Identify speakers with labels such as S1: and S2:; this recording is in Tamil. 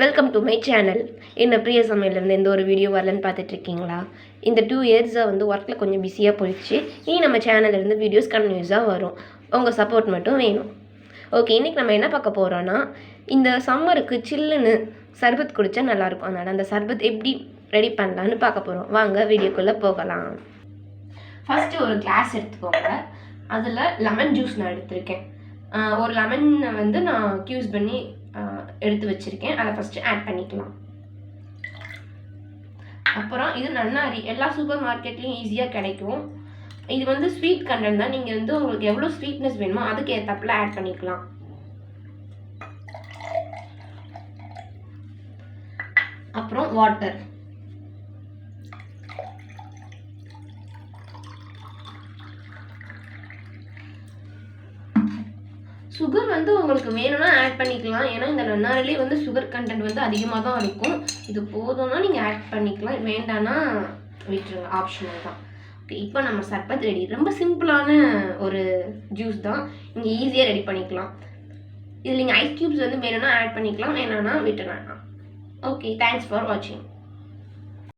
S1: Welcome to my channel. என்ன பிரிய சமையலேருந்து எந்த ஒரு வீடியோ வரலன்னு பார்த்துட்ருக்கீங்களா? இந்த 2 இயர்ஸாக வந்து ஒர்க்கில் கொஞ்சம் பிஸியாக போயிடுச்சு. இனி நம்ம சேனல்லேருந்து வீடியோஸ் கண்டினியூஸாக வரும். உங்கள் சப்போர்ட் மட்டும் வேணும். ஓகே, இன்றைக்கி நம்ம என்ன பார்க்க போகிறோன்னா, இந்த சம்மருக்கு சில்லுன்னு சர்பத் குடித்தா நல்லாயிருக்கும். அதனால் அந்த சர்பத் எப்படி ரெடி பண்ணலான்னு பார்க்க போகிறோம். வாங்க வீடியோக்குள்ளே போகலாம். ஃபஸ்ட்டு ஒரு கிளாஸ் எடுத்துக்கோங்க. அதில் லெமன் ஜூஸ் நான் எடுத்திருக்கேன். ஒரு லெமனை வந்து நான் க்யூஸ் பண்ணி எடுத்து வச்சுருக்கேன். அதை ஃபஸ்ட்டு ஆட் பண்ணிக்கலாம். அப்புறம் இது நன்னாரி, எல்லா சூப்பர் மார்க்கெட்லேயும் ஈஸியாக கிடைக்கும். இது வந்து ஸ்வீட் கண்டென்ட் தான். நீங்கள் வந்து உங்களுக்கு எவ்வளோ ஸ்வீட்னஸ் வேணுமோ அதுக்கு ஏற்றாப்புல ஆட் பண்ணிக்கலாம். அப்புறம் வாட்டர். சுகர் வந்து உங்களுக்கு வேணும்னா ஆட் பண்ணிக்கலாம். ஏன்னா இந்த நன்னாரிலே வந்து சுகர் கண்டென்ட் வந்து அதிகமாக தான் இருக்கும். இது போதும்னா நீங்கள் ஆட் பண்ணிக்கலாம், வேண்டான்னா விட்டுருங்க, ஆப்ஷனல் தான். ஓகே, இப்போ நம்ம சர்பத் ரெடி. ரொம்ப சிம்பிளான ஒரு ஜூஸ் தான், நீங்கள் ஈஸியாக ரெடி பண்ணிக்கலாம். இதில் நீங்கள் ஐஸ் க்யூப்ஸ் வந்து வேணும்னா ஆட் பண்ணிக்கலாம், வேணான்னா விட்டுறலாம். ஓகே, தேங்க்ஸ் ஃபார் வாட்சிங்.